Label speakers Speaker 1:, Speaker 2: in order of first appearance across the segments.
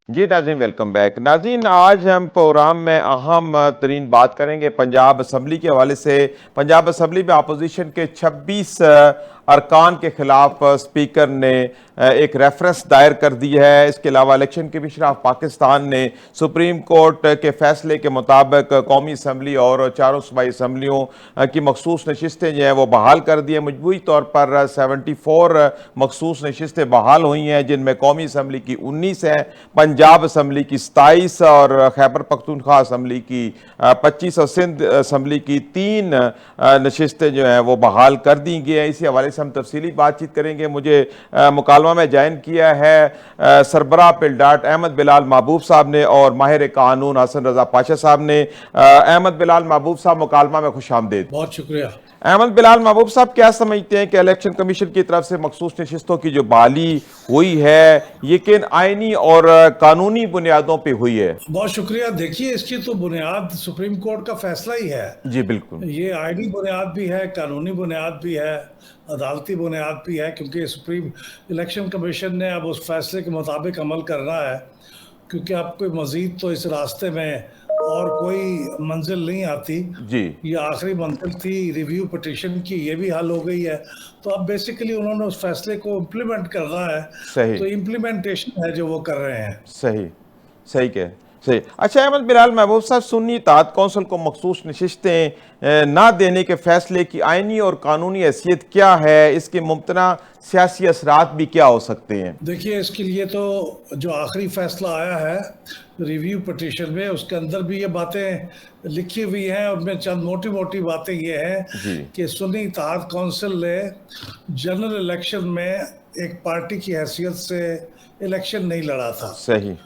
Speaker 1: जी नाज़रीन, welcome back. नाज़रीन, आज हम प्रोग्राम में अहम तरीन बात करेंगे पंजाब असम्बली के हवाले से। पंजाब असम्बली में अपोजिशन के 26 अरकान के खिलाफ स्पीकर ने एक रेफरेंस दायर कर दी है। इसके अलावा इलेक्शन कमीशन ऑफ पाकिस्तान ने सुप्रीम कोर्ट के फैसले के मुताबिक कौमी असम्बली और चारों सूबाई असम्बलियों की मखसूस नशिस्तें जो हैं वो बहाल कर दी हैं। मजबूरी तौर पर 74 मखसूस नशिस्तें बहाल हुई हैं, जिनमें कौमी असम्बली की 19 हैं, पंजाब असम्बली की 27 और खैबर पख्तूनख्वा असम्बली की 25 और सिंध असम्बली की 3 नशिस्तें जो हैं वो बहाल कर दी गई हैं। इसी हवाले से हम तफसीली बातचीत करेंगे। मुझे मुकालमा में ज्वाइन किया है सरबराह पिलडाट अहमद बिलाल महबूब साहब ने और माहिर कानून हसन रजा पाशा साहब ने। अहमद बिलाल महबूब साहब, मुकालमा में खुश आमदेद।
Speaker 2: बहुत शुक्रिया।
Speaker 1: अहमद बिलाल महबूब साहब, क्या समझते हैं कि इलेक्शन कमीशन की तरफ से मखसूस नशिस्तों की जो बहाली हुई है ये किन आइनी और कानूनी बुनियादों पर हुई है?
Speaker 2: बहुत शुक्रिया। देखिए, इसकी तो बुनियाद सुप्रीम कोर्ट का फैसला ही है।
Speaker 1: जी बिल्कुल।
Speaker 2: ये आईनी बुनियाद भी है, कानूनी बुनियाद भी है, अदालती बुनियाद भी है, क्योंकि सुप्रीम इलेक्शन कमीशन ने अब उस फैसले के मुताबिक अमल करना है, क्योंकि अब कोई मजीद तो इस रास्ते में और कोई मंजिल नहीं आती।
Speaker 1: जी।
Speaker 2: ये आखिरी मंजिल थी रिव्यू पिटिशन की, ये भी हल हो गई है। तो अब बेसिकली उन्होंने उस फैसले को इम्प्लीमेंट करना है।
Speaker 1: सही
Speaker 2: तो इम्प्लीमेंटेशन है जो वो कर रहे हैं।
Speaker 1: सही सही कह सही। अच्छा अहमद बिलाल महबूब साहब, सुन्नी इत्तेहाद कौंसिल को मखसूस नशिस्तें ना देने के फैसले की आइनी और कानूनी हैसियत क्या है? इसके मुमतना सियासी असरात भी क्या हो सकते हैं?
Speaker 2: देखिए, इसके लिए तो जो आखिरी फैसला आया है रिव्यू पिटिशन में, उसके अंदर भी ये बातें लिखी हुई हैं। उनमें चंद मोटी मोटी बातें ये हैं
Speaker 1: जी
Speaker 2: कि सुन्नी इत्तेहाद कौंसिल ने जनरल इलेक्शन में एक पार्टी की हैसियत से इलेक्शन नहीं लड़ा था,
Speaker 1: सही।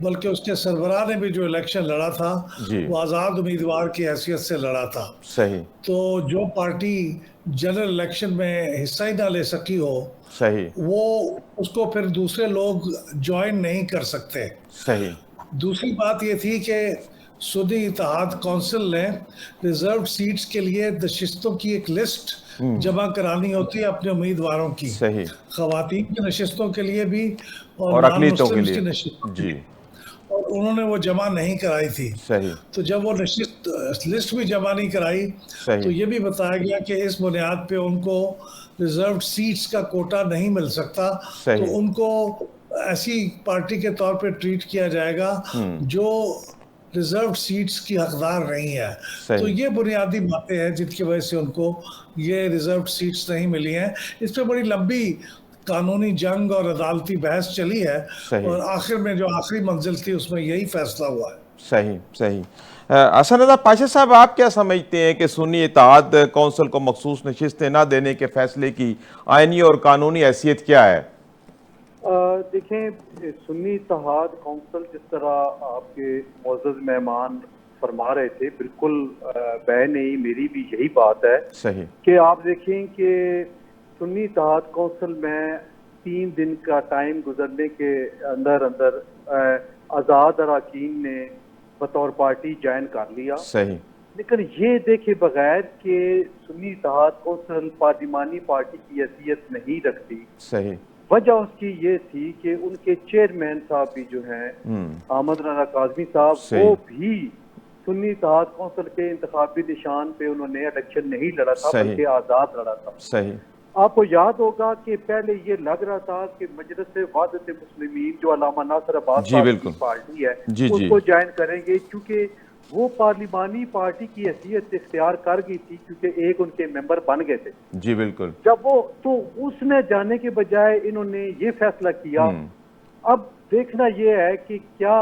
Speaker 2: बल्कि उसके सरबराह ने भी जो इलेक्शन लड़ा था
Speaker 1: जी
Speaker 2: वो आज़ाद उम्मीदवार की हैसियत से लड़ा था।
Speaker 1: सही
Speaker 2: तो जो पार्टी जनरल इलेक्शन में हिस्सा ही ना ले सकी हो,
Speaker 1: सही
Speaker 2: वो उसको फिर दूसरे लोग ज्वाइन नहीं कर सकते।
Speaker 1: सही।
Speaker 2: दूसरी बात ये थी कि सुन्नी इत्तेहाद कौंसिल ने रिजर्व सीट्स के लिए नशिस्तों की एक लिस्ट जमा करानी होती है अपने उम्मीदवारों की,
Speaker 1: सही।
Speaker 2: खवातीन की नशिस्तों के लिए भी और
Speaker 1: और
Speaker 2: नॉन
Speaker 1: अकलीतों के
Speaker 2: मुस्लिम्स की
Speaker 1: लिए।
Speaker 2: नशिस्तों के
Speaker 1: जी।
Speaker 2: लिए। और उन्होंने वो जमा नहीं कराई थी।
Speaker 1: सही
Speaker 2: तो जब वो नशिस्त लिस्ट भी जमा नहीं कराई, तो
Speaker 1: सही
Speaker 2: ये भी बताया गया कि इस बुनियाद पे उनको रिजर्व सीट्स का कोटा नहीं मिल सकता। तो
Speaker 1: सही।
Speaker 2: उनको ऐसी पार्टी के तौर पे ट्रीट किया जाएगा जो रिजर्व सीट्स की हकदार नहीं है। तो
Speaker 1: सही
Speaker 2: ये बुनियादी बातें हैं जिनकी वजह से उनको ये रिजर्व सीट्स नहीं मिली हैं। इस पे बड़ी लंबी कानूनी जंग और अदालती बहस चली है,
Speaker 1: सही
Speaker 2: और आखिर में जो आखिरी मंजिल थी उसमें यही फैसला हुआ है।
Speaker 1: सही सही। हसन रजा पाशा साहब, आप क्या समझते हैं कि सुन्नी इत्तेहाद कौंसिल को मखसूस नशिस्तें ना देने के फैसले की आइनी और कानूनी हैसियत क्या है?
Speaker 3: देखें, सुन्नी इत्तेहाद कौंसिल जिस तरह आपके मोअज़्ज़ज़ मेहमान फरमा रहे थे, बिल्कुल बैन नहीं, मेरी भी यही बात है
Speaker 1: सही
Speaker 3: कि आप देखें कि सुन्नी इत्तेहाद कौंसिल में 3 दिन का टाइम गुजरने के अंदर अंदर आज़ाद अरकान ने बतौर पार्टी ज्वाइन कर लिया।
Speaker 1: सही
Speaker 3: लेकिन ये देखे बगैर कि सुन्नी इत्तेहाद कौंसिल पार्लिमानी पार्टी की हैसियत नहीं रखती,
Speaker 1: सही।
Speaker 3: वजह उसकी ये थी कि उनके चेयरमैन साहब भी जो हैं अहमद रजा काज़मी साहब,
Speaker 1: सही
Speaker 3: वो भी सुन्नी इत्तेहाद कौंसिल के इंतखाबी निशान पे उन्होंने इलेक्शन नहीं लड़ा था,
Speaker 1: सही
Speaker 3: बल्कि आज़ाद लड़ा था।
Speaker 1: सही
Speaker 3: आपको याद होगा कि पहले ये लग रहा था कि मजलिस वहदत मुस्लिमीन जो अल्लामा नासिर अब्बास
Speaker 1: जी
Speaker 3: साहब की
Speaker 1: बिल्कुल।
Speaker 3: पार्टी है
Speaker 1: जी जी
Speaker 3: उसको ज्वाइन करेंगे, क्योंकि वो पार्लिमानी पार्टी की हैसियत इख्तियार कर गई थी, क्योंकि एक उनके मेंबर बन गए थे।
Speaker 1: जी बिल्कुल।
Speaker 3: जब वो तो उसमें जाने के बजाय इन्होंने ये फैसला किया। अब देखना ये है कि क्या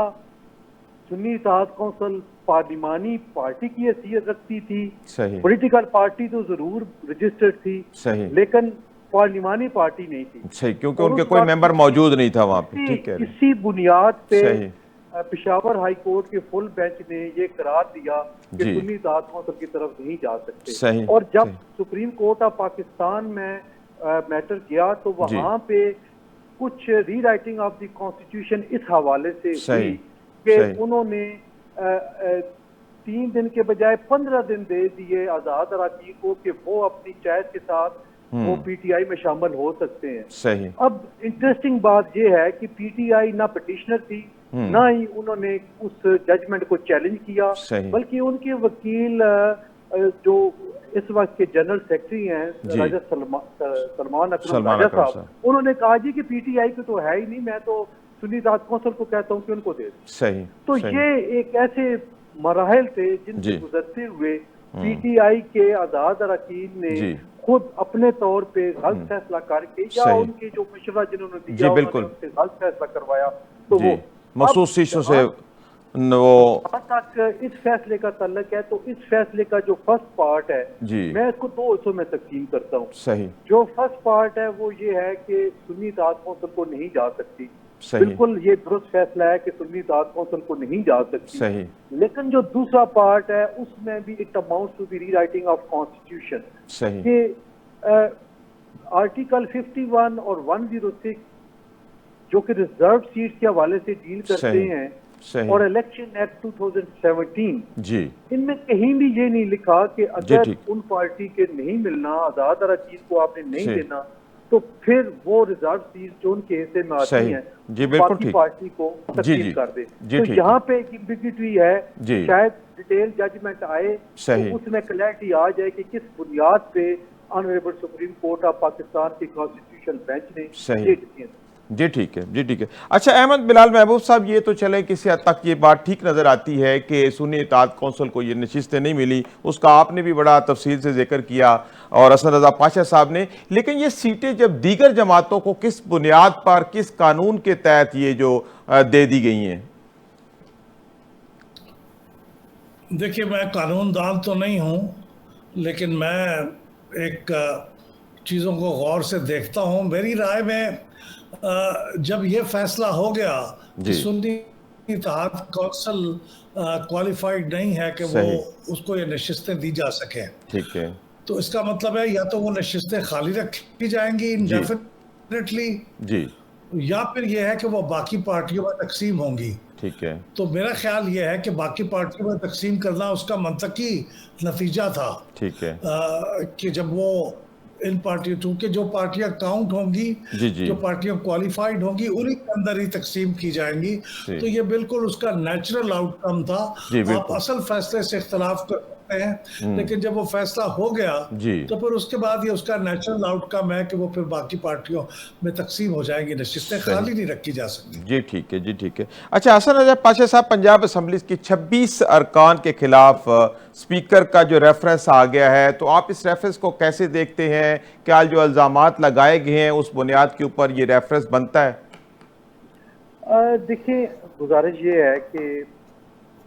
Speaker 3: सुन्नी इत्तेहाद कौंसिल पार्लिमानी पार्टी की हैसियत रखती थी।
Speaker 1: सही
Speaker 3: पॉलिटिकल पार्टी तो जरूर रजिस्टर्ड थी,
Speaker 1: सही
Speaker 3: लेकिन पार्लिमानी पार्टी नहीं थी।
Speaker 1: सही, क्योंकि
Speaker 3: और
Speaker 1: उनके
Speaker 3: उस
Speaker 1: कोई
Speaker 3: वक्त
Speaker 1: मेंबर मौजूद नहीं था वहां पे। ठीक है।
Speaker 3: इसी बुनियाद पे
Speaker 1: सही
Speaker 3: पेशावर हाई कोर्ट के फुल बेंच ने ये करार दिया कि
Speaker 1: जी।
Speaker 3: सुन्नी इत्तेहाद कौंसिल की तरफ नहीं जा सकते।
Speaker 1: सही
Speaker 3: और जब
Speaker 1: सही
Speaker 3: सुप्रीम कोर्ट ऑफ पाकिस्तान में मैटर गया, तो
Speaker 1: जी
Speaker 3: वहां पे कुछ रीराइटिंग ऑफ द कॉन्स्टिट्यूशन इस हवाले से हुई
Speaker 1: सही
Speaker 3: कि
Speaker 1: सही
Speaker 3: उन्होंने 3 दिन के बजाय 15 दिन दे दिए आज़ाद अरकान को कि वो अपनी चॉइस के साथ वो पीटीआई में शामिल हो सकते हैं।
Speaker 1: सही
Speaker 3: अब इंटरेस्टिंग बात यह है कि पीटीआई ना पिटिशनर थी, ना ही उन्होंने उस जजमेंट को चैलेंज किया,
Speaker 1: सही।
Speaker 3: बल्कि उनके वकील जो इस वक्त के जनरल सेक्रेटरी हैं राजा सलमान अकरम राजा साहब, उन्होंने कहा जी कि पीटीआई को तो है ही नहीं, मैं तो सुन्नी अदालत कौंसिल को कहता हूँ कि उनको दे दो।
Speaker 1: सही।
Speaker 3: तो
Speaker 1: सही।
Speaker 3: ये एक ऐसे मराहल थे जिनसे गुजरते हुए पीटीआई के आजाद अरकान ने खुद अपने तौर पे गलत फैसला करके या उनके जो मशवरा जिन्होंने दिया उन्होंने गलत फैसला करवाया। तो वो
Speaker 1: महसूस से वो
Speaker 3: तक इस फैसले का तल्लक है, तो इस फैसले का जो फर्स्ट पार्ट है मैं इसको दो हिस्सों में तकसीम करता हूँ।
Speaker 1: सही।
Speaker 3: जो फर्स्ट पार्ट है वो ये है कि सुन्नी अदालत कौंसिल को नहीं जा सकती।
Speaker 1: सही।
Speaker 3: बिल्कुल ये दुरुस्त फैसला है कि सुन्नी अदालत कौंसिल को नहीं जा सकती।
Speaker 1: सही।
Speaker 3: लेकिन जो दूसरा पार्ट है उसमें भी it amounts to the rewriting of constitution.
Speaker 1: सही।
Speaker 3: कि आर्टिकल 51 और 106 जो कि रिजर्व सीट के हवाले से डील करते हैं, और इलेक्शन एक्ट 2017
Speaker 1: जी,
Speaker 3: इनमें कहीं भी ये नहीं लिखा कि अगर उन पार्टी के नहीं मिलना, आजाद अरकान को आपने नहीं देना, तो फिर वो रिजर्व सीट जो उनके हिस्से में आती हैं बाकी पार्टी को तकसीम कर दे। तो यहाँ पे एक एम्बिग्यूटी है, शायद डिटेल जजमेंट आए तो उसमें क्लैरिटी आ जाए कि किस बुनियाद पे honourable supreme court of Pakistan की कॉन्स्टिट्यूशन बेंच ने ये डिसीजन।
Speaker 1: जी ठीक है, जी ठीक है। अच्छा अहमद बिलाल महबूब साहब, ये तो चले किसी हद तक ये बात ठीक नज़र आती है कि सुन्नी इत्तेहाद कौंसिल को ये नशिस्तें नहीं मिली, उसका आपने भी बड़ा तफसील से जिक्र किया और हसन रजा पाशा साहब ने, लेकिन ये सीटें जब दीगर जमातों को किस बुनियाद पर, किस कानून के तहत ये जो दे दी गई हैं?
Speaker 2: देखिए, मैं कानूनदान तो नहीं हूँ, लेकिन मैं एक चीज़ों को गौर से देखता हूँ। मेरी राय में जब ये फैसला हो गया कि सुन्नी इत्तेहाद कौंसिल क्वालिफाइड नहीं है कि वो उसको ये नशिस्तें दी जा सके, ठीक है, तो इसका मतलब है या तो वो नशिस्तें खाली रखी जाएंगी इंडेफिनिटली जी, या फिर ये है कि वो बाकी पार्टियों में तकसीम होंगी। ठीक है, तो मेरा ख्याल ये है कि बाकी पार्टियों में तकसीम करना उसका मंतकी नतीजा था। ठीक है, कि जब वो इन पार्टियों, चूंकि जो पार्टियां काउंट होंगी, जो पार्टियां क्वालिफाइड होंगी, उन्हीं के अंदर ही तकसीम की जाएंगी, तो ये बिल्कुल उसका नेचुरल आउटकम था। आप असल फैसले से इख्तलाफ कर सकते हैं, लेकिन जब वो फैसला हो गया तो फिर उसके बाद ये उसका नेचुरल आउटकम है कि वो फिर बाकी पार्टियों में तकसीम हो जाएंगी, नशिस्तें खाली नहीं रखी जा सकती। जी ठीक है, जी ठीक है।
Speaker 1: अच्छा हसन रजा पाशा साहब, पंजाब असम्बली की 26 अरकान के खिलाफ स्पीकर का जो रेफरेंस आ गया है, तो आप इस रेफरेंस को कैसे देखते हैं? क्या जो इल्जामात लगाए गए हैं उस बुनियाद के ऊपर ये रेफरेंस बनता है?
Speaker 3: देखिए, गुजारिश ये है कि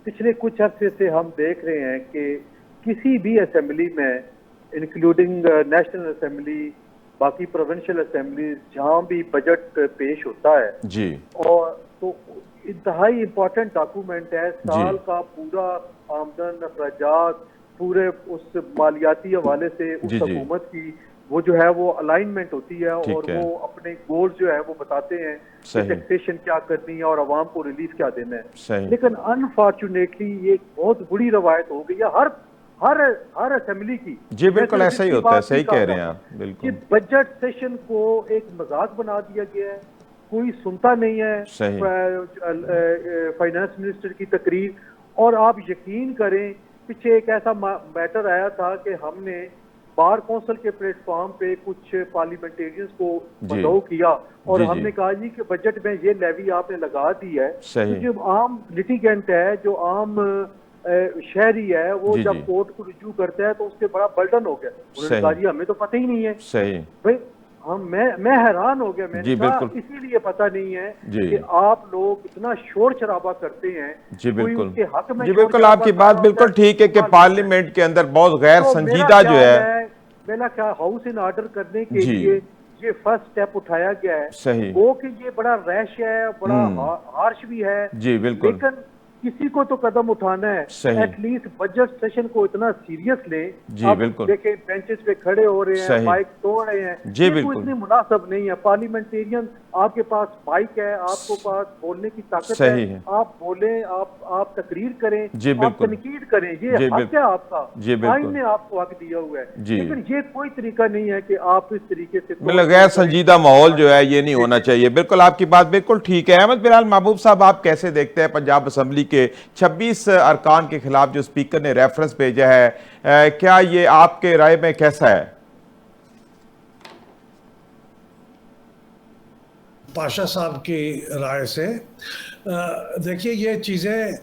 Speaker 3: पिछले कुछ अर्से से हम देख रहे हैं कि किसी भी असेंबली में, इंक्लूडिंग नेशनल असेंबली, बाकी प्रोविंशियल असेंबली, जहां भी बजट पेश होता है जी, और तो इंतहाई इम्पोर्टेंट डॉक्यूमेंट है, साल का पूरा आमदन अखराजात, पूरे उस मालियाती हवाले से उस हुकूमत की वो जो है वो अलाइनमेंट होती है, और वो अपने गोल्स जो है वो बताते हैं, टैक्सेशन क्या करनी है और आवाम को रिलीफ क्या देना है। लेकिन अनफॉर्चुनेटली ये बहुत बुरी रवायत हो गई है हर असेंबली की। जी बिल्कुल ऐसा ही होता है, सही कह रहे हैं आप, बिल्कुल। बजट सेशन को एक मजाक बना दिया गया है, कोई सुनता नहीं है फाइनेंस मिनिस्टर की तकरीर। और आप यकीन करें, पीछे एक ऐसा मैटर आया था कि हमने बार कौंसिल के प्लेटफॉर्म पे कुछ पार्लियामेंटेरियंस को मदऊ किया और हमने कहा जी कि बजट में ये लेवी आपने लगा दी है, तो जो आम लिटिगेंट है, जो आम शहरी है, वो जब कोर्ट को रिज्यू करता है तो उससे बड़ा बर्डन हो गया। उन्होंने कहा जी हमें तो पता ही नहीं है। सही भाई, मैं हैरान हो गया, मैंने कहा इसीलिए पता नहीं है कि आप लोग इतना शोर शराबा करते हैं। जी बिल्कुल, उसके हक में जी बिल्कुल, आपकी बात बिल्कुल ठीक है कि पार्लियामेंट के अंदर बहुत गैर संजीदा जो है, मेरा क्या हाउस इन ऑर्डर करने के लिए ये फर्स्ट स्टेप उठाया गया है। सही, वो कि ये बड़ा रैश है, बड़ा हार्श भी है जी बिल्कुल, लेकिन किसी को तो कदम उठाना है। एटलीस्ट बजट सेशन को इतना सीरियस ले। जी बिल्कुल, देखें बेंचेस पे खड़े हो रहे हैं, माइक तोड़ रहे हैं, जी बिल्कुल, इतनी मुनासिब नहीं है। पार्लियामेंटेरियन आपके पास माइक है, आपको पास बोलने की ताकत
Speaker 1: सही
Speaker 3: है,
Speaker 1: है।
Speaker 3: आप बोलें, आप तकरीर करें,
Speaker 1: जी
Speaker 3: आप
Speaker 1: बिल्कुल।
Speaker 3: तनकीद करें, ये
Speaker 1: जी
Speaker 3: हक
Speaker 1: बिल्कुल।
Speaker 3: है आपका।
Speaker 1: जी
Speaker 3: आइन
Speaker 1: बिल्कुल।
Speaker 3: ने आपको हक दिया हुआ है।
Speaker 1: जी।
Speaker 3: लेकिन ये कोई तरीका नहीं है कि आप इस तरीके से
Speaker 1: मतलब
Speaker 3: तोड़-फोड़
Speaker 1: गैर
Speaker 3: करें।
Speaker 1: संजीदा माहौल जो है ये नहीं होना चाहिए। बिल्कुल आपकी बात बिल्कुल ठीक है। अहमद बिलाल महबूब साहब, आप कैसे देखते हैं पंजाब असम्बली के 26 अरकान के खिलाफ जो स्पीकर ने रेफरेंस भेजा है, क्या ये आपके राय में कैसा है?
Speaker 2: पाशा साहब की राय से देखिए, ये चीज़ें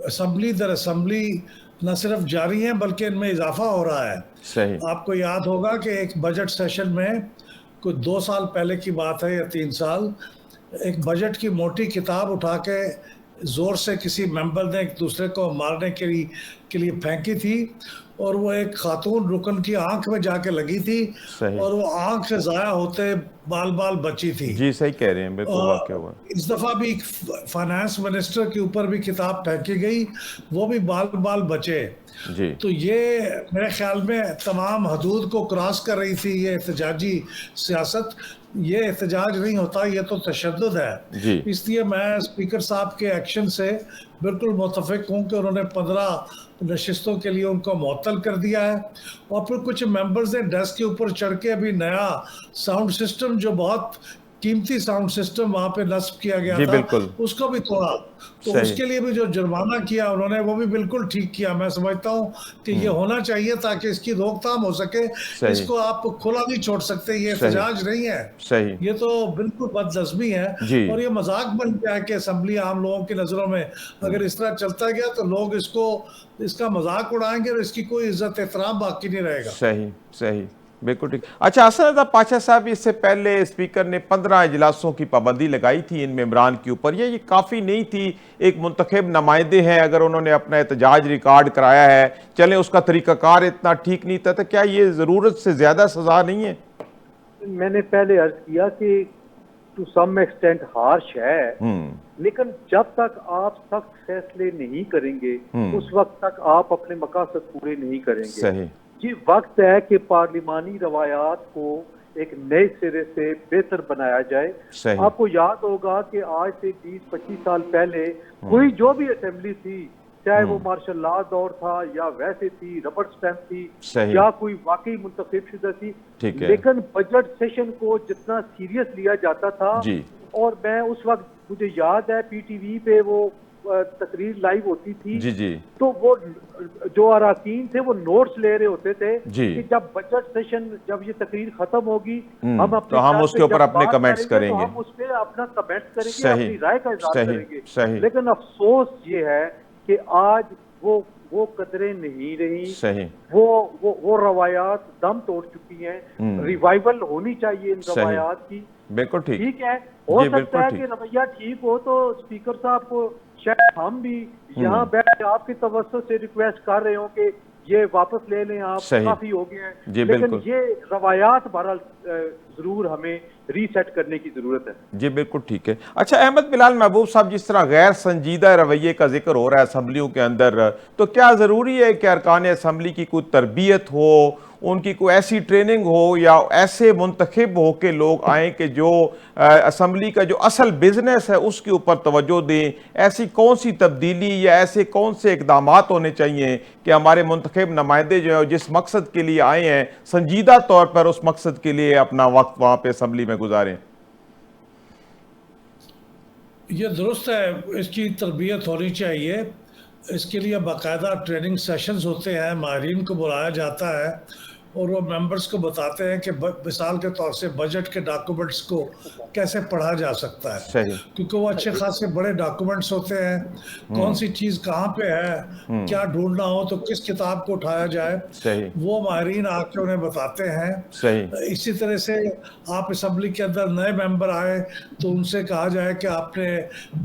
Speaker 2: असम्बली दर असम्बली न सिर्फ जारी हैं बल्कि इनमें इजाफा हो रहा है।
Speaker 1: सही।
Speaker 2: आपको याद होगा कि एक बजट सेशन में कोई 2 साल पहले की बात है या 3 साल, एक बजट की मोटी किताब उठा के जोर से किसी मेंबर ने एक दूसरे को मारने के लिए फेंकी थी, और वो एक खातून रुकन की आंख में जाके लगी थी,
Speaker 1: सही।
Speaker 2: और वो आंख से जाया होते बाल बाल बची थी।
Speaker 1: जी सही कह रहे हैं, बिल्कुल वाक़ हुआ।
Speaker 2: इस दफा भी फाइनेंस मिनिस्टर के ऊपर भी किताब फेंकी गई, वो भी बाल बाल बचे।
Speaker 1: जी।
Speaker 2: तो ये मेरे ख्याल में तमाम हदूद को क्रॉस कर रही थी ये एहतजाजी सियासत। ये एहतजाज नहीं होता, ये तो तशद्दुद है।
Speaker 1: जी।
Speaker 2: इसलिए मैं स्पीकर साहब के एक्शन से बिल्कुल मुतफिक हूँ कि उन्होंने 15 नशिस्तों के लिए उनको मुअत्तल कर दिया है, और फिर कुछ मेंबर्स ने डेस्क के ऊपर चढ़ के अभी नया साउंड सिस्टम, जो बहुत कीमती साउंड सिस्टम वहाँ पे नस्ब किया गया
Speaker 1: जी
Speaker 2: था,
Speaker 1: बिल्कुल।
Speaker 2: उसको भी तोड़ा। तो
Speaker 1: सही।
Speaker 2: उसके लिए भी जो जुर्माना किया उन्होंने, वो भी बिल्कुल ठीक किया। मैं समझता हूँ कि ये होना चाहिए ताकि इसकी रोकथाम हो सके।
Speaker 1: सही।
Speaker 2: इसको आप खुला नहीं छोड़ सकते, ये
Speaker 1: सही।
Speaker 2: एहतजाज नहीं है,
Speaker 1: सही।
Speaker 2: ये तो बिल्कुल बदनज़मी है।
Speaker 1: जी।
Speaker 2: और ये मजाक बन गया है कि असम्बली आम लोगों की नज़रों में अगर इस तरह चलता गया तो लोग इसका मजाक उड़ाएंगे और इसकी कोई इज्जत एहतराम बाकी नहीं रहेगा।
Speaker 1: सही। सही। बिल्कुल ठीक। अच्छा, असद पाशा साहब, इससे पहले स्पीकर ने 15 इजलासों की पाबंदी लगाई थी इन मेंबरान के ऊपर। ये काफ़ी नहीं थी? एक मुंतखब नुमाइंदे हैं, अगर उन्होंने अपना एहतजाज रिकॉर्ड कराया है, चले उसका तरीक़ाकार इतना ठीक नहीं था, तो क्या ये ज़रूरत से ज़्यादा सज़ा नहीं है?
Speaker 3: मैंने पहले अर्ज किया कि टू सम एक्सटेंट हार्श है, लेकिन जब तक आप सख्त फैसले नहीं करेंगे उस वक्त तक आप अपने मकासद पूरे नहीं करेंगे।
Speaker 1: सही।
Speaker 3: ये वक्त है कि पार्लिमानी रवायात को एक नए सिरे से बेहतर बनाया जाए।
Speaker 1: सही।
Speaker 3: आपको याद होगा कि आज से 20-25 साल पहले कोई जो भी असेंबली थी, चाहे वो मार्शल लॉ दौर था या वैसे थी, रबड़ स्टैम्प थी,
Speaker 1: सही।
Speaker 3: या कोई वाकई मुंतखब शुदा थी,
Speaker 1: ठीक है।
Speaker 3: लेकिन बजट सेशन को जितना सीरियस लिया जाता था,
Speaker 1: जी।
Speaker 3: और मैं उस वक्त, मुझे याद है पीटीवी पे वो तकरीर लाइव होती थी,
Speaker 1: जी। जी।
Speaker 3: तो वो जो अराकीन थे वो नोट्स ले रहे होते थे
Speaker 1: जी।
Speaker 3: कि जब बजट सेशन, जब ये तकरीर खत्म होगी,
Speaker 1: तो हम उसके ऊपर अपने कमेंट्स करेंगे,
Speaker 3: तो हम उस पर अपना कमेंट्स करेंगे,
Speaker 1: सही।
Speaker 3: अपनी राय का इज़हार
Speaker 1: सही।
Speaker 3: करेंगे।
Speaker 1: सही।
Speaker 3: लेकिन अफसोस ये है कि आज वो कदरें नहीं रही,
Speaker 1: सही।
Speaker 3: वो रवायात दम तोड़ चुकी हैं। रिवाइवल होनी चाहिए इन
Speaker 1: सही।
Speaker 3: रवायात की।
Speaker 1: बिल्कुल ठीक।
Speaker 3: ठीक है, हो
Speaker 1: जी,
Speaker 3: सकता
Speaker 1: बिल्कुल
Speaker 3: है
Speaker 1: ठीक।
Speaker 3: कि रवैया ठीक हो तो स्पीकर साहब को शायद हम भी यहाँ बैठ के आपकी तवज्जो से रिक्वेस्ट कर रहे हो कि ये वापस ले लें आप,
Speaker 1: सही।
Speaker 3: काफी हो गए हैं।
Speaker 1: जी,
Speaker 3: लेकिन
Speaker 1: बिल्कुल।
Speaker 3: ये रवायात बहरहाल जरूर हमें रीसेट करने की जरूरत है।
Speaker 1: जी बिल्कुल ठीक है। अच्छा, अहमद बिलाल महबूब साहब, जिस तरह गैर संजीदा रवैये का जिक्र हो रहा है असम्बलियों के अंदर, तो क्या ज़रूरी है कि अरकान असम्बली की कोई तरबियत हो, उनकी कोई ऐसी ट्रेनिंग हो, या ऐसे मुंतखब हो के लोग आएँ कि जो असम्बली का जो असल बिजनेस है उसके ऊपर तवज्जो दें? ऐसी कौन सी तब्दीली या ऐसे कौन से इकदामात होने चाहिए कि हमारे मुंतखब नुमाइंदे जो है जिस मकसद के लिए आए हैं, संजीदा तौर पर उस मकसद के लिए अपना वक्त वहाँ पे असम्बली में गुजारें?
Speaker 2: ये दुरुस्त है, इसकी तरबियत होनी चाहिए। इसके लिए बाकायदा ट्रेनिंग सेशंस होते हैं, माहिरीन को बुलाया जाता है और वो मेंबर्स को बताते हैं कि मिसाल के तौर से बजट के डॉक्यूमेंट्स को कैसे पढ़ा जा सकता है,
Speaker 1: सही।
Speaker 2: क्योंकि वो अच्छे खासे बड़े डॉक्यूमेंट्स होते हैं। कौन सी चीज़ कहाँ पे है, क्या ढूंढना हो तो किस किताब को उठाया जाए,
Speaker 1: सही।
Speaker 2: वो माहिरीन आके उन्हें बताते हैं।
Speaker 1: सही।
Speaker 2: इसी तरह से आप असम्बली के अंदर नए मेंबर आए तो उनसे कहा जाए कि आपने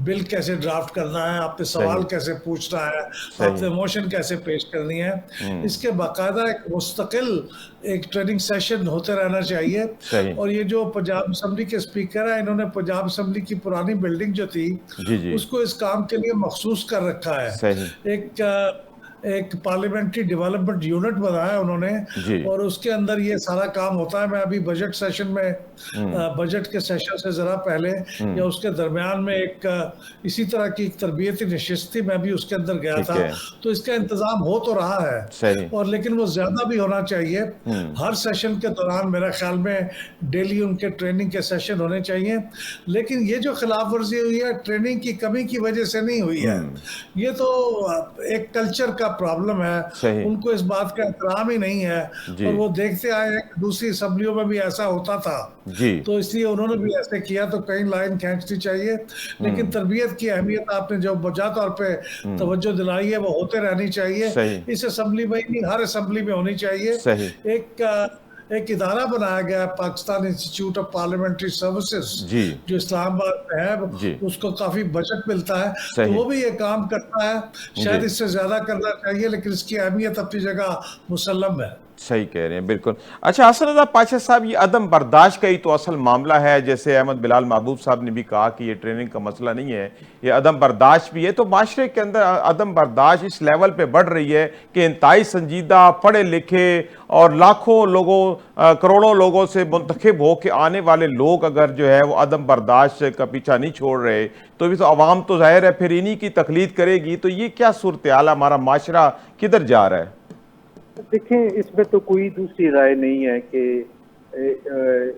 Speaker 2: बिल कैसे ड्राफ्ट करना है, आपने सवाल कैसे पूछना है, आपने मोशन कैसे पेश करनी है। इसके बाकायदा एक मुस्तकिल एक ट्रेनिंग सेशन होते रहना चाहिए।
Speaker 1: सही।
Speaker 2: और ये जो पंजाब असम्बली के स्पीकर हैं, इन्होंने पंजाब असम्बली की पुरानी बिल्डिंग जो थी
Speaker 1: जी। जी।
Speaker 2: उसको इस काम के लिए मखसूस कर रखा है।
Speaker 1: सही।
Speaker 2: एक एक पार्लियामेंट्री डेवलपमेंट यूनिट बनाया उन्होंने,
Speaker 1: जी।
Speaker 2: और उसके अंदर ये सारा काम होता है। मैं अभी बजट सेशन में बजट के सेशन से ज़रा पहले या उसके दरमियान में एक इसी तरह की एक तरबियती नशिस्त थी, मैं भी उसके अंदर गया
Speaker 1: ठीक
Speaker 2: था।
Speaker 1: है।
Speaker 2: तो इसका इंतज़ाम हो तो रहा है,
Speaker 1: सही।
Speaker 2: और लेकिन वो ज़्यादा भी होना चाहिए। हर सेशन के दौरान मेरा ख्याल में डेली उनके ट्रेनिंग के सेशन होने चाहिए। लेकिन ये जो खिलाफ वर्जी हुई है ट्रेनिंग की कमी की वजह से नहीं हुई है, ये तो एक कल्चर का प्रॉब्लम है।
Speaker 1: सही।
Speaker 2: उनको इस बात का एहतराम ही नहीं है,
Speaker 1: जी।
Speaker 2: और वो देखते आए हैं कि दूसरी असम्बलियों में भी ऐसा होता था,
Speaker 1: जी।
Speaker 2: तो इसलिए उन्होंने भी ऐसे किया। तो कहीं लाइन खींचनी चाहिए, लेकिन तरबियत की अहमियत आपने जो वजह तौर पे तवज्जो दिलाई है वो होते रहनी चाहिए।
Speaker 1: सही।
Speaker 2: इस असम्बली में ही नहीं, हर असम्बली में होनी चाहिए।
Speaker 1: सही।
Speaker 2: एक इदारा बनाया गया है, Pakistan institute of parliamentary services,
Speaker 1: जी।
Speaker 2: जो इस्लामाबाद में है।
Speaker 1: जी।
Speaker 2: उसको काफी बजट मिलता है, तो
Speaker 1: सही।
Speaker 2: वो भी ये काम करता है। शायद
Speaker 1: जी।
Speaker 2: इससे ज्यादा करना चाहिए, लेकिन इसकी अहमियत अपनी जगह मुसल्लम है।
Speaker 1: सही कह रहे हैं, बिल्कुल। अच्छा, हसन रज़ा पाशा साहब, ये अदम बर्दाश्त का ही तो असल मामला है। जैसे अहमद बिलाल महबूब साहब ने भी कहा कि ये ट्रेनिंग का मसला नहीं है, ये अदम बर्दाश्त भी है। तो माशरे के अंदर अदम बर्दाश्त इस लेवल पे बढ़ रही है कि इंतहाई संजीदा, पढ़े लिखे और लाखों लोगों, करोड़ों लोगों से मुंतखब हो के आने वाले लोग अगर जो है वो अदम बर्दाश्त का पीछा नहीं छोड़ रहे, तो भी तो अवाम तो जाहिर है फिर इन्हीं की तकलीद करेगी। तो ये क्या सूरत हाल, हमारा माशरा किधर जा रहा है?
Speaker 3: देखें, इसमें तो कोई दूसरी राय नहीं है कि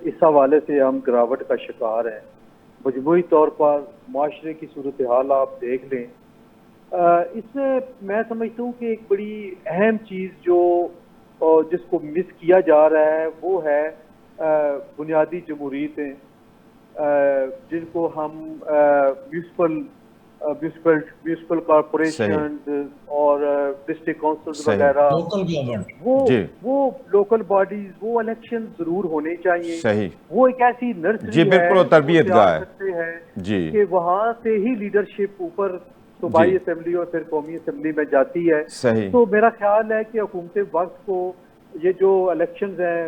Speaker 3: इस हवाले से हम गिरावट का शिकार हैं। मजमूई तौर पर माशरे की सूरत हाल आप देख लें। इसमें मैं समझता हूँ कि एक बड़ी अहम चीज़ जो जिसको मिस किया जा रहा है वो है बुनियादी जमहूरियतें, जिनको हम म्यूनिसिपल कॉरपोरेशन और डिस्ट्रिक्ट काउंसिल वगैरह,
Speaker 2: लोकल गवर्नमेंट,
Speaker 3: वो लोकल बॉडीज, वो इलेक्शन जरूर होने चाहिए।
Speaker 1: सही।
Speaker 3: वो एक ऐसी नर्सरी
Speaker 1: जी, बिल्कुल, तरबियत गाह है
Speaker 3: सकते हैं
Speaker 1: जी,
Speaker 3: कि वहाँ से ही लीडरशिप ऊपर सूबाई असेंबली और फिर कौमी असेंबली में जाती है।
Speaker 1: सही।
Speaker 3: तो मेरा ख्याल है कि हुकूमत वक्त को ये जो इलेक्शंस हैं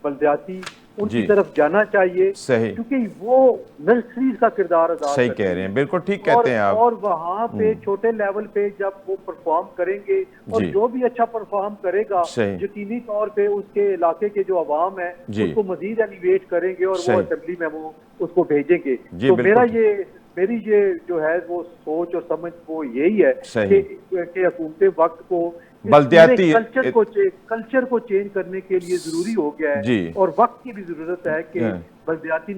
Speaker 3: बल्दियाती, उनकी तरफ जाना चाहिए।
Speaker 1: सही।
Speaker 3: क्योंकि वो नर्सरी का किरदार अदा
Speaker 1: सही कह रहे हैं, बिल्कुल ठीक कहते हैं आप।
Speaker 3: और वहाँ पे छोटे लेवल पे जब वो परफॉर्म करेंगे, और जो भी अच्छा परफॉर्म करेगा यकीनी तौर पे उसके इलाके के जो अवाम है उसको मजीद एलिवेट करेंगे और वो असेंबली में वो उसको भेजेंगे। तो मेरी ये जो है वो सोच और समझ वो यही है कि हुकूमत वक्त को
Speaker 1: बल्दियाती
Speaker 3: कल्चर को चेंज करने के लिए जरूरी हो गया है, और वक्त की भी जरूरत है कि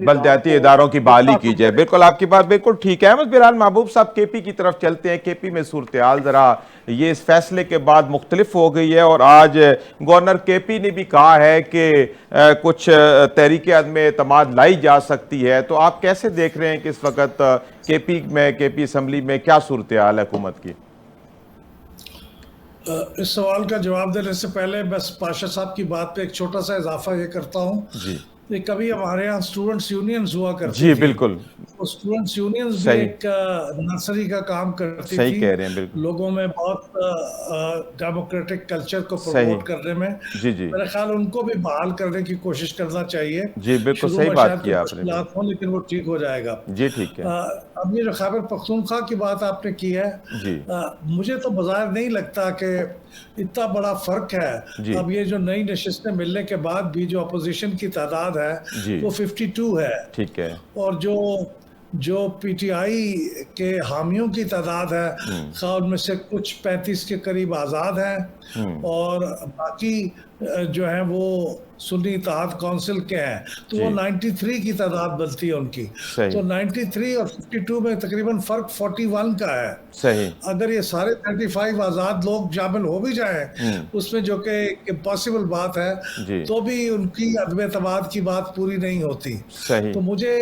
Speaker 1: बल्दियाती इदारों की बहाली की जाए। बिल्कुल, आपकी बात बिल्कुल ठीक है। अहमद बिलाल महबूब साहब, केपी की तरफ चलते हैं। केपी में सूरत हाल जरा ये इस फैसले के बाद मुख्तलिफ हो गई है, और आज गवर्नर केपी ने भी कहा है कि कुछ तहरीक अदम एतमाद लाई जा सकती है। तो आप कैसे देख रहे हैं कि इस वक्त केपी असम्बली में क्या सूरत हाल है हुकूमत की?
Speaker 2: इस सवाल का जवाब देने से पहले बस पाशा साहब की बात पे एक छोटा सा इजाफा ये करता हूँ कि कभी हमारे यहाँ स्टूडेंट्स यूनियंस हुआ करती
Speaker 1: जी,
Speaker 2: थी।
Speaker 1: बिल्कुल।
Speaker 2: तो स्टूडेंट्स यूनियंस भी एक नर्सरी का काम करती
Speaker 1: सही
Speaker 2: थी,
Speaker 1: कह रहे हैं, बिल्कुल।
Speaker 2: लोगों में बहुत डेमोक्रेटिक कल्चर को प्रमोट करने में।
Speaker 1: जी।
Speaker 2: मेरा ख्याल उनको भी बहाल करने की कोशिश करना चाहिए।
Speaker 1: जी, बिल्कुल सही बात की आपने,
Speaker 3: लेकिन वो ठीक हो जाएगा।
Speaker 1: जी, ठीक है।
Speaker 2: अब ये जो खैबर पख्तूनख्वा की बात आपने की है, मुझे तो बाजार नहीं लगता कि इतना बड़ा फर्क है। अब ये जो नई नशिस्तें मिलने के बाद भी जो अपोजिशन की तादाद है वो 52 है, ठीक है, और जो पीटीआई के हामियों की तादाद है उनमें से कुछ 35 के करीब आज़ाद हैं, और बाकी जो हैं वो सुन्नी इत्तेहाद काउंसिल के हैं। तो वो 93 की तादाद बनती है उनकी। तो 93 और 52 में तकरीबन फर्क 41 का है।
Speaker 1: सही।
Speaker 2: अगर ये सारे 35 आज़ाद लोग शामिल हो भी जाएं उसमें, जो कि इम्पॉसिबल बात है, तो भी उनकी अदम एतमाद की बात पूरी नहीं होती। सही। तो मुझे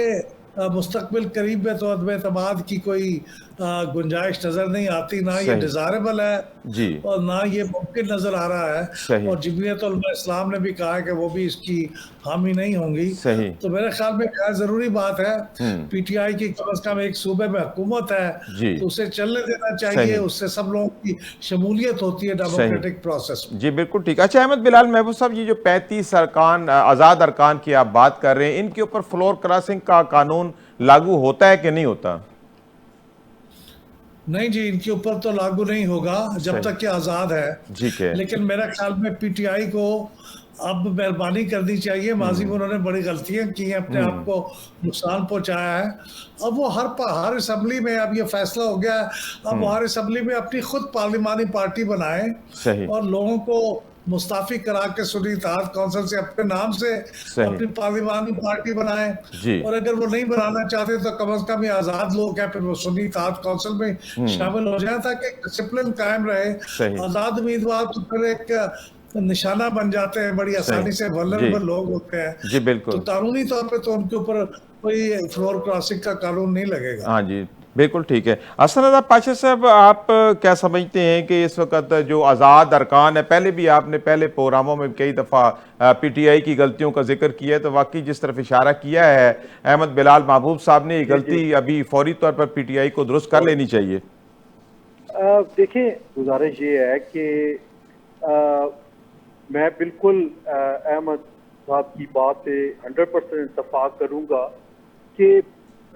Speaker 2: मुस्तकबिल करीब में तो अदम एतमाद की कोई गुंजाइश नजर नहीं आती, ना ये डिजायरेबल है जी, और ना ये मुमकिन नजर आ रहा है। और जमीयत उलमा इस्लाम ने भी कहा है कि वो भी इसकी हामी नहीं होंगी। सही। तो मेरे ख्याल में क्या जरूरी बात है, पीटीआई की कम से कम एक सूबे में हुकूमत है तो उसे चलने देना चाहिए, उससे सब लोगों की शमूलियत होती है डेमोक्रेटिक प्रोसेस में।
Speaker 1: जी, बिल्कुल ठीक। अच्छा, अहमद बिलाल महबूब साहब, ये जो 35 अरकान, आज़ाद अरकान की आप बात कर रहे हैं, इनके ऊपर फ्लोर क्रॉसिंग का कानून लागू होता है कि नहीं होता?
Speaker 2: नहीं जी, इनके ऊपर तो लागू नहीं होगा जब
Speaker 1: सही।
Speaker 2: तक कि आज़ाद है।
Speaker 1: ठीक है।
Speaker 2: लेकिन मेरा ख्याल में पीटीआई को अब मेहरबानी करनी चाहिए। माजी में उन्होंने बड़ी गलतियां की हैं, अपने आप को नुकसान पहुंचाया है। अब वो हर असेंबली में अब ये फैसला हो गया है, अब वो हर असेंबली में अपनी खुद पार्लिमानी पार्टी बनाए
Speaker 1: सही।
Speaker 2: और लोगों को मुस्ताफी करा के सुन्नी इत्तेहाद कौंसिल से अपने नाम से
Speaker 1: सही।
Speaker 2: अपनी पार्लिमानी पार्टी बनाए।
Speaker 1: जी।
Speaker 2: और अगर वो नहीं बनाना चाहते तो कम से कम ये आज़ाद लोग हैं, फिर वो सुन्नी इत्तेहाद कौंसिल में शामिल हो जाए ताकि डिसिप्लिन कायम रहे।
Speaker 1: सही।
Speaker 2: आज़ाद उम्मीदवार तो फिर एक निशाना बन जाते हैं, बड़ी
Speaker 1: सही।
Speaker 2: आसानी से
Speaker 1: जी।
Speaker 2: वल्नरेबल लोग होते हैं।
Speaker 1: जी
Speaker 2: तो
Speaker 1: बिल्कुल।
Speaker 2: कानूनी तौर पे तो उनके ऊपर कोई फ्लोर क्रॉसिंग का कानून नहीं लगेगा।
Speaker 1: हाँ जी, बिल्कुल ठीक है। हसन रज़ा पाशा साहब, आप क्या समझते हैं कि इस वक्त जो आज़ाद अरकान है, पहले भी आपने पहले प्रोग्रामों में कई दफ़ा पीटीआई की गलतियों का जिक्र किया है, तो वाकई जिस तरफ इशारा किया है अहमद बिलाल महबूब साहब ने, ये
Speaker 3: जी, जी।
Speaker 1: गलती अभी फौरी तौर पर पीटीआई को दुरुस्त कर लेनी चाहिए।
Speaker 3: देखिए, गुजारिश ये है कि मैं बिल्कुल अहमद साहब की बात से 100% इत्तेफाक करूंगा कि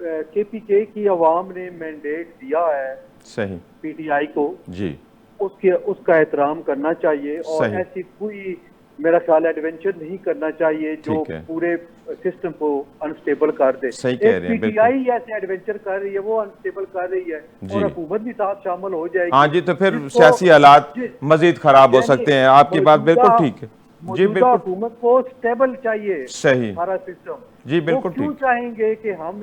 Speaker 3: केपीके की आवाम ने मैंडेट दिया है
Speaker 1: सही।
Speaker 3: पीटीआई को,
Speaker 1: जी।
Speaker 3: उसका एहतराम करना चाहिए और
Speaker 1: सही।
Speaker 3: ऐसी कोई मेरा ख्याल एडवेंचर नहीं करना चाहिए जो
Speaker 1: ठीक है।
Speaker 3: पूरे सिस्टम को अनस्टेबल कर दे।
Speaker 1: सही कह
Speaker 3: एक
Speaker 1: रहे हैं,
Speaker 3: पीटीआई ऐसे एडवेंचर कर रही है, वो अनस्टेबल कर रही है
Speaker 1: जी।
Speaker 3: और हुकूमत भी साथ शामिल हो जाएगी।
Speaker 1: हाँ जी, तो फिर
Speaker 3: जिसको
Speaker 1: सियासी हालात
Speaker 3: जि-
Speaker 1: मजीद खराब हो
Speaker 3: यानी
Speaker 1: सकते हैं। आपकी बात बिल्कुल ठीक है। जी
Speaker 3: मौजूदा
Speaker 1: बिल्कुल
Speaker 3: हुकूमत को स्टेबल चाहिए
Speaker 1: सही।
Speaker 3: सारा सिस्टम।
Speaker 1: जी
Speaker 3: वो
Speaker 1: बिल्कुल
Speaker 3: क्यों
Speaker 1: ठीक।
Speaker 3: चाहेंगे कि हम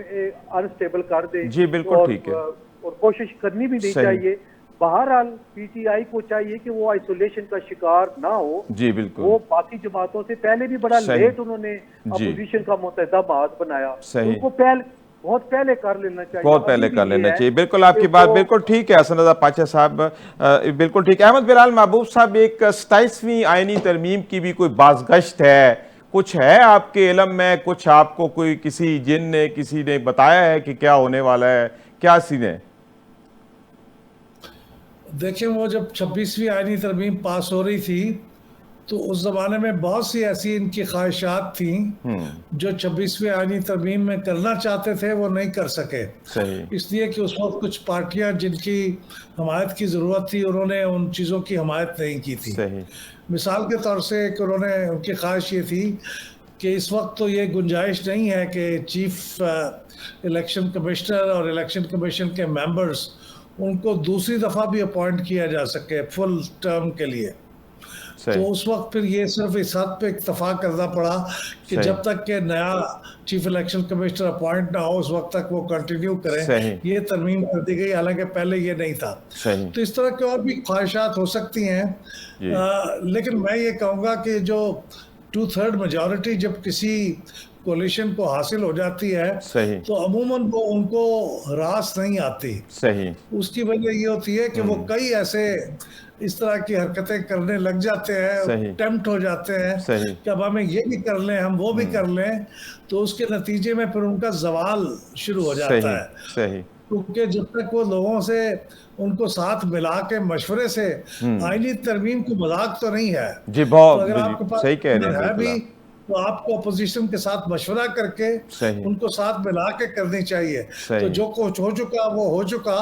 Speaker 3: अनस्टेबल कर दे।
Speaker 1: जी बिल्कुल
Speaker 3: और
Speaker 1: ठीक है।
Speaker 3: और कोशिश करनी भी नहीं
Speaker 1: सही।
Speaker 3: चाहिए। बहरहाल पीटीआई को चाहिए कि वो आइसोलेशन का शिकार ना हो।
Speaker 1: जी बिल्कुल
Speaker 3: वो बाकी जमातों से पहले भी बड़ा
Speaker 1: सही।
Speaker 3: लेट उन्होंने
Speaker 1: जी।
Speaker 3: अपोजिशन का मुतहदा बात बनाया।
Speaker 1: सही।
Speaker 3: उनको बहुत पहले कर लेना चाहिए।
Speaker 1: बहुत
Speaker 3: अभी
Speaker 1: पहले
Speaker 3: भी
Speaker 1: कर
Speaker 3: ये
Speaker 1: लेना
Speaker 3: है
Speaker 1: चाहिए। बिल्कुल
Speaker 3: कि
Speaker 1: आपकी बात
Speaker 3: वो
Speaker 1: बिल्कुल ठीक है हसन रज़ा पाशा साहब, बिल्कुल ठीक है। अहमद बिलाल महबूब साहब, एक 27वीं आईनी तरमीम की भी कोई बाज़गश्त है, कुछ है आपके इल्म में? कुछ आपको कोई किसी जिन ने किसी ने बताया है कि क्या होने वाला है, क्या सीन है?
Speaker 2: देखिए, वो जब 26वीं आईनी तरमीम पास हो रही थी तो उस जमाने में बहुत सी ऐसी इनकी ख्वाहिशात थी जो 26वीं आईनी तरमीम में करना चाहते थे, वो नहीं कर सके।
Speaker 1: सही।
Speaker 2: इसलिए कि उस वक्त कुछ पार्टियां जिनकी हमायत की ज़रूरत थी, उन्होंने उन चीज़ों की हमायत नहीं की थी।
Speaker 1: सही।
Speaker 2: मिसाल के तौर से एक उन्होंने उनकी ख्वाहिश ये थी कि इस वक्त तो ये गुंजाइश नहीं है कि चीफ इलेक्शन कमिश्नर और इलेक्शन कमीशन के मेंबर्स उनको दूसरी दफ़ा भी अपॉइंट किया जा सके फुल टर्म के लिए। तो
Speaker 1: सही।
Speaker 2: उस वक्त फिर ये सिर्फ इस हद पे इत्तेफाक करना पड़ा कि
Speaker 1: सही।
Speaker 2: जब तक के नया चीफ इलेक्शन कमिश्नर अपॉइंट ना हो उस वक्त तक वो कंटिन्यू करें।
Speaker 1: सही।
Speaker 2: ये तरमीम कर दी गई, हालांकि पहले ये नहीं था।
Speaker 1: सही।
Speaker 2: तो इस तरह की और भी ख्वाहिशात हो सकती हैं।
Speaker 1: जी।
Speaker 2: लेकिन मैं ये कहूँगा कि जो 2/3 मेजॉरिटी जब किसी कोलिशन को हासिल हो जाती है
Speaker 1: सही।
Speaker 2: तो अमूमन वो उनको रास नहीं आती।
Speaker 1: सही।
Speaker 2: उसकी वजह ये होती है कि वो कई ऐसे इस तरह की हरकतें करने लग जाते हैं,
Speaker 1: सही।
Speaker 2: टेम्प्ट हो जाते हैं
Speaker 1: सही।
Speaker 2: कि अब हमें ये भी कर लें, हम वो भी कर लें। तो उसके नतीजे में फिर उनका जवाल शुरू हो जाता
Speaker 1: सही।
Speaker 2: है,
Speaker 1: सही।
Speaker 2: क्योंकि जब तक वो लोगों से उनको साथ मिला के मशवरे से आईनी तरमीम को मजाक तो नहीं है।
Speaker 1: जी
Speaker 2: तो
Speaker 1: बहुत
Speaker 2: अगर
Speaker 1: जी,
Speaker 2: आपके पास
Speaker 1: सही कह रहे हैं
Speaker 2: है
Speaker 1: बिल्कुल
Speaker 2: भी
Speaker 1: आप।
Speaker 2: तो आपको अपोजिशन के साथ मशवरा करके
Speaker 1: सही।
Speaker 2: उनको साथ मिला के करनी चाहिए। तो
Speaker 1: सही।
Speaker 2: जो कुछ हो चुका वो हो चुका।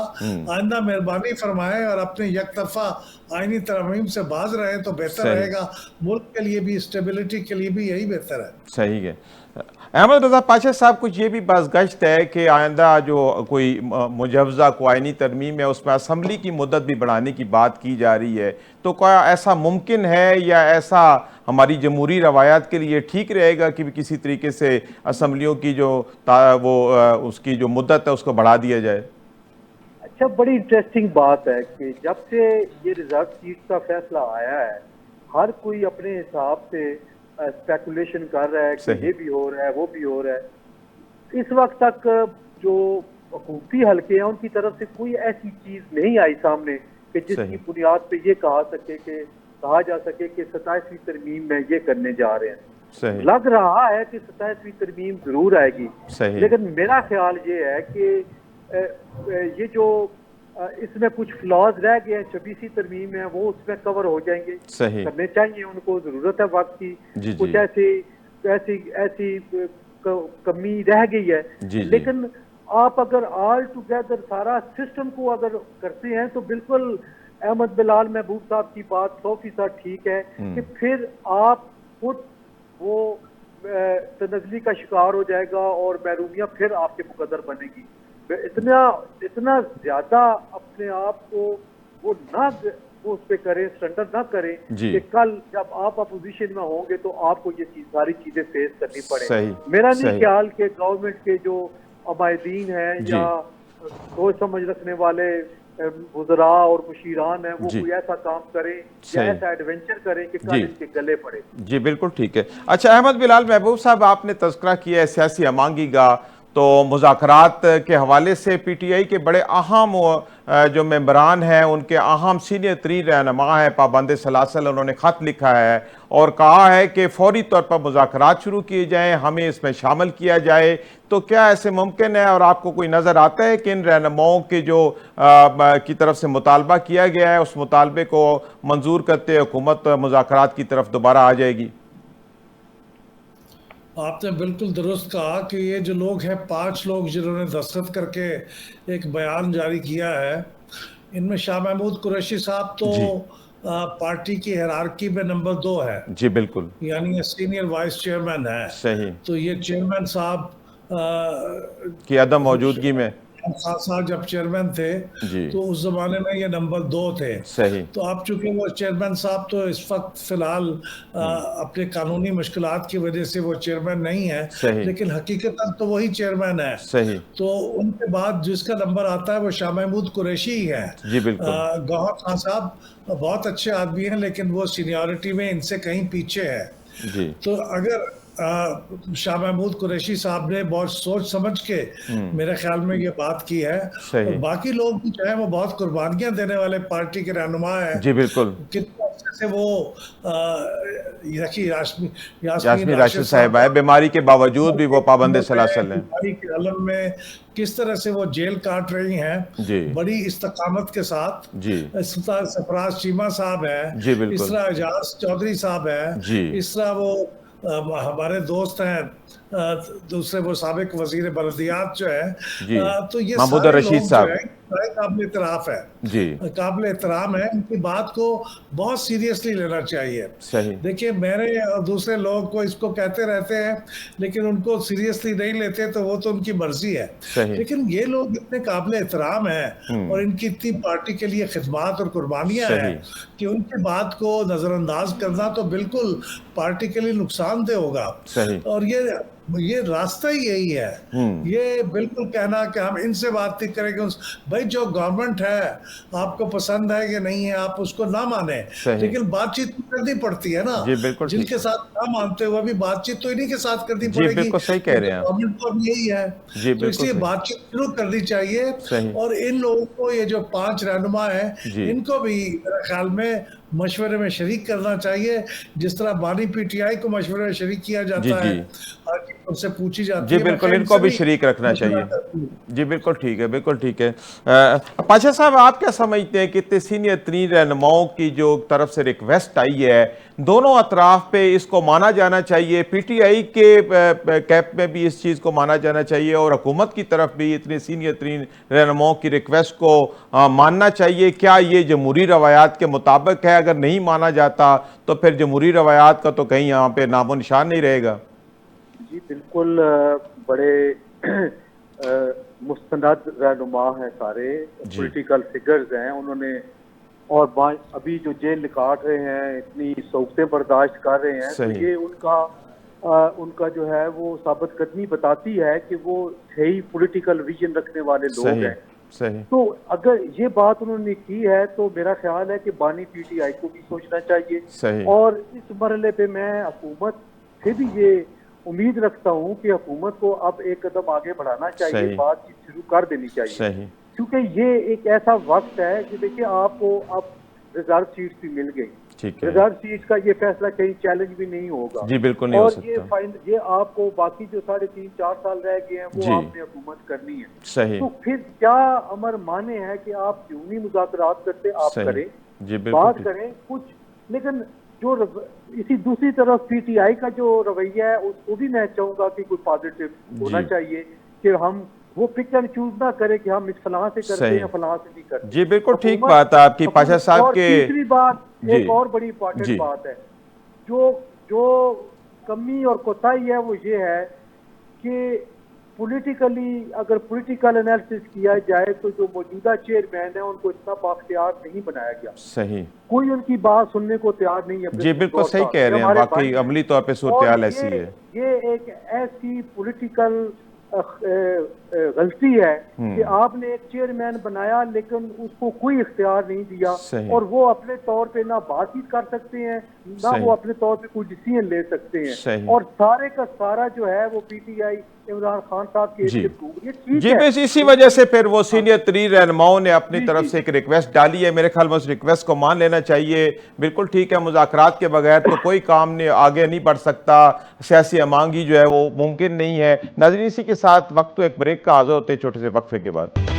Speaker 2: आइंदा मेहरबानी फरमाएं और अपने यकतरफा आईनी तरमीम से बाज रहे तो बेहतर
Speaker 1: सही।
Speaker 2: रहेगा। मुल्क के लिए भी, स्टेबिलिटी के लिए भी यही बेहतर है।
Speaker 1: सही है। अहमद रज़ा पाशा साहब, कुछ ये भी बाज़गश्त है कि आइंदा जो कोई मुजवज़ा को आईनी तरमीम है उसमें असम्बली की मुद्दत भी बढ़ाने की बात की जा रही है, तो क्या ऐसा मुमकिन है या ऐसा हमारी जमहूरी रवायात के लिए ठीक रहेगा कि किसी तरीके से असम्बलियों की जो उसकी जो मुद्दत है उसको बढ़ा दिया जाए?
Speaker 3: अच्छा, बड़ी इंटरेस्टिंग बात है कि जब से ये रिजर्व सीट का फैसला आया है, हर कोई अपने हिसाब से स्पेकुलेशन कर रहा है कि
Speaker 1: सही।
Speaker 3: ये भी हो रहा है, वो भी हो रहा है। इस वक्त तक जो हुकूमती हल्के हैं उनकी तरफ से कोई ऐसी चीज नहीं आई सामने कि जिसकी
Speaker 1: सही।
Speaker 3: बुनियाद पे ये कहा जा सके कि 27वीं तरमीम में ये करने जा रहे हैं।
Speaker 1: सही।
Speaker 3: लग रहा है कि 27वीं तरमीम जरूर आएगी।
Speaker 1: सही।
Speaker 3: लेकिन मेरा ख्याल ये है कि ये जो इसमें कुछ फ्लॉज रह गए हैं 26वीं तरमीम में, वो उसमें कवर हो जाएंगे।
Speaker 1: सही।
Speaker 3: करने चाहिए, उनको जरूरत है वक्त की।
Speaker 1: जी
Speaker 3: कुछ
Speaker 1: जी
Speaker 3: ऐसी ऐसी ऐसी कमी रह गई है।
Speaker 1: जी जी।
Speaker 3: लेकिन आप अगर ऑल टुगेदर सारा सिस्टम को अगर करते हैं तो बिल्कुल अहमद बिलाल महबूब साहब की बात 100% ठीक है कि फिर आप खुद वो तनज़ली का शिकार हो जाएगा और महरूमिया फिर आपके मुकद्दर बनेगी। इतना ज्यादा अपने आप को वो ना वो उस पे करें, सरेंडर ना करें कि कल जब आप अपोजिशन में होंगे तो आपको ये सारी चीजें फेस करनी पड़े। मेरा नहीं ख्याल कि गवर्नमेंट के जो अमायदीन हैं या सोच समझ रखने वाले वज़रा और मुशीरान हैं वो कोई ऐसा काम करें या ऐसा एडवेंचर करें कि कल इनके गले पड़े।
Speaker 1: जी बिल्कुल ठीक है। अच्छा अहमद बिलाल महबूब साहब, आपने तज़किरा किया है सियासी अमांगी का, तो मुज़ाकरात के हवाले से पीटीआई के बड़े अहम जो मेंबरान हैं उनके अहम सीनियर तरीन रहनुमा है पाबंद सलासल, उन्होंने ख़त लिखा है और कहा है कि फौरी तौर पर मुज़ाकरात शुरू किए जाएँ, हमें इसमें शामिल किया जाए। तो क्या ऐसे मुमकिन है और आपको कोई नज़र आता है कि इन रहनुमाओं के जो की तरफ से मुतालबा किया गया है उस मुतालबे को मंजूर करते हुकूमत मुज़ाकरात की तरफ दोबारा आ जाएगी?
Speaker 2: आपने बिल्कुल दुरुस्त कहा कि ये जो लोग हैं 5 लोग जिन्होंने दस्तखत करके एक बयान जारी किया है, इनमें शाह महमूद कुरैशी साहब तो पार्टी की हिरार्की में नंबर 2 है।
Speaker 1: जी बिल्कुल,
Speaker 2: यानी ये सीनियर वाइस चेयरमैन है।
Speaker 1: सही।
Speaker 2: तो ये चेयरमैन साहब
Speaker 1: की अदम मौजूदगी में
Speaker 2: साहब जब चेयरमैन थे तो उस जमाने में ये नंबर 2 थे।
Speaker 1: सही।
Speaker 2: तो अब चूंकि वो चेयरमैन साहब तो इस वक्त फिलहाल अपने कानूनी मुश्किलात की वजह से वो चेयरमैन नहीं है, लेकिन हकीकतन तो वही चेयरमैन है।
Speaker 1: सही।
Speaker 2: तो उनके बाद जिसका नंबर आता है वो शाह महमूद कुरैशी ही है।
Speaker 1: जी बिल्कुल।
Speaker 2: गौहर खान साहब बहुत अच्छे आदमी हैं लेकिन वो सीनियरिटी में इनसे कहीं पीछे है।
Speaker 1: जी।
Speaker 2: तो अगर शाह महमूद कुरैशी साहब ने बहुत सोच समझ के मेरे ख्याल में ये बात की है, और बाकी लोग भी जो है वो बहुत कुर्बानियां देने वाले पार्टी के रहनुमा है।
Speaker 1: जी बिल्कुल।
Speaker 2: कितने अच्छे से वो
Speaker 1: यास्मीन राशिद साहिबा है, बीमारी के बावजूद भी वो पाबंद सलासल हैं।
Speaker 2: बीमारी के आलम में किस तरह से वो जेल काट रही हैं बड़ी इस्तकामत के साथ। सरफराज चीमा साहब है, इस तरह एजाज चौधरी साहब है, इस तरह वो हमारे दोस्त हैं दूसरे वो साबिक वजीर बलदियात जो है। तो ये
Speaker 1: महमूद रशीद साहब
Speaker 2: काबिल इतराफ है, काबिल एहतराम है। उनकी बात को बहुत सीरियसली लेना चाहिए। देखिए मेरे और दूसरे लोग को इसको कहते रहते हैं लेकिन उनको सीरियसली नहीं लेते, तो वो तो उनकी मर्जी है। लेकिन ये लोग इतने काबिल एहतराम हैं और इनकी इतनी पार्टी के लिए खिदमात और कुर्बानियां हैं कि उनकी बात को नजरअंदाज करना तो बिल्कुल पार्टी के लिए नुकसानदेह होगा। और ये रास्ता ही यही है। ये बिल्कुल कहना कि हम इनसे बात नहीं करेंगे, भाई जो गवर्नमेंट है आपको पसंद है कि नहीं है आप उसको ना माने, लेकिन बातचीत करनी पड़ती है ना। जिनके साथ ना मानते हो अभी बातचीत तो इन्हीं के साथ करनी पड़ेगी।
Speaker 1: सही कह रहे हैं
Speaker 2: गवर्नमेंट तो अब यही है, तो इसलिए बातचीत शुरू करनी चाहिए। और इन लोगों को ये जो 5 रहनुमा है इनको भी मेरे ख्याल में मशवरे में शरीक करना चाहिए, जिस तरह बानी पीटीआई को मशवरे में शरीक किया जाता है, उनसे पूछी जाती है।
Speaker 1: जी बिल्कुल, इनको भी शरीक रखना चाहिए। जी बिल्कुल ठीक है, बिल्कुल ठीक है। पाशा साहब, आप क्या समझते हैं कि इतने सीनियर तरीन रहनुमाओं की जो तरफ से रिक्वेस्ट आई है, दोनों अतराफ पे इसको माना जाना चाहिए, पीटीआई के कैप में भी इस चीज़ को माना जाना चाहिए और हुकूमत की तरफ भी इतने सीनियर तरीन रहनुमाओं की रिक्वेस्ट को मानना चाहिए? क्या ये जमहूरी रवायात के मुताबिक है? अगर नहीं माना जाता तो फिर जमहूरी रवायात का तो कहीं यहाँ पे नामो निशान नहीं रहेगा।
Speaker 3: जी बिल्कुल, बड़े मुस्तनद रहनुमा हैं, सारे पॉलिटिकल फिगर्स हैं। उन्होंने और अभी जो जेल काट रहे हैं, इतनी सौख्तें बर्दाश्त कर रहे हैं, तो ये उनका जो है वो साबित कदमी बताती है कि वो सही पॉलिटिकल विजन रखने वाले लोग हैं। तो अगर ये बात उन्होंने की है तो मेरा ख्याल है कि बानी पीटीआई को भी सोचना चाहिए। और इस मरहले पे मैं हुकूमत से भी ये उम्मीद रखता हूँ कि हुकूमत को अब एक कदम आगे बढ़ाना चाहिए, बातचीत शुरू कर देनी चाहिए। क्योंकि ये एक ऐसा वक्त है कि देखिए आपको अब रिजर्व सीट भी मिल गई, रिजर्व सीट का ये फैसला कहीं चैलेंज भी नहीं होगा।
Speaker 1: जी बिल्कुल नहीं
Speaker 3: और
Speaker 1: हो सकता।
Speaker 3: ये आपको बाकी जो 3.5-4 साल रह गए हैं वो आपने हुकूमत करनी है। तो फिर क्या अमर माने है कि आप क्यों नहीं मुज़ाकरात करते, आप करें, बात करें कुछ। लेकिन जो इसी दूसरी तरफ पीटीआई का जो रवैया है उसको भी मैं चाहूंगा कि कोई पॉजिटिव होना चाहिए कि हम वो पिक एंड चूज ना करे कि हम इस फलां से करते
Speaker 1: सही।
Speaker 3: हैं फलां से नहीं करते।
Speaker 1: जी बिल्कुल ठीक
Speaker 3: हुकूमत-
Speaker 1: बात है आपकी पाशा साहब
Speaker 3: और
Speaker 1: के।
Speaker 3: तीसरी बात,
Speaker 1: जी।
Speaker 3: एक और बड़ी
Speaker 1: जी।
Speaker 3: इंपॉर्टेंट बात है, जो जो कमी और कोताही है वो ये है कि पॉलिटिकली अगर पॉलिटिकल एनालिसिस किया जाए तो जो मौजूदा चेयरमैन है उनको इतना बाख्तियार नहीं बनाया गया।
Speaker 1: सही।
Speaker 3: कोई उनकी बात सुनने को तैयार नहीं है।
Speaker 1: जी बिल्कुल सही कह रहे हैं,
Speaker 3: हमारे
Speaker 1: वाकई
Speaker 3: भाई हैं।
Speaker 1: अमली तौर पे सूरत हाल ऐसी है।
Speaker 3: ये एक ऐसी पॉलिटिकल गलती है कि आपने एक चेयरमैन बनाया लेकिन उसको कोई इख्तियार नहीं दिया,
Speaker 1: सही।
Speaker 3: और वो अपने तौर पे ना बातचीत कर सकते हैं ना
Speaker 1: सही।
Speaker 3: वो अपने तौर पे कोई डिसीजन ले सकते
Speaker 1: सही।
Speaker 3: हैं, और सारे का सारा जो है वो पीटीआई इमरान खान साहब के
Speaker 1: जी।
Speaker 3: ये ठीक
Speaker 1: जी
Speaker 3: है।
Speaker 1: बस इसी वजह से फिर वो सीनियर तरीन रहनुमाओं ने अपनी
Speaker 3: जी,
Speaker 1: तरफ
Speaker 3: जी।
Speaker 1: से एक रिक्वेस्ट डाली है। मेरे ख्याल में उस रिक्वेस्ट को मान लेना चाहिए। बिल्कुल ठीक है, मुज़ाकरात के बगैर तो कोई काम नहीं आगे नहीं बढ़ सकता, सियासी अमांगी जो है वो मुमकिन नहीं है। नाज़रीन इसी के साथ वक्त तो एक ब्रेक का हाज़िर होते हैं छोटे से वक्फे के बाद।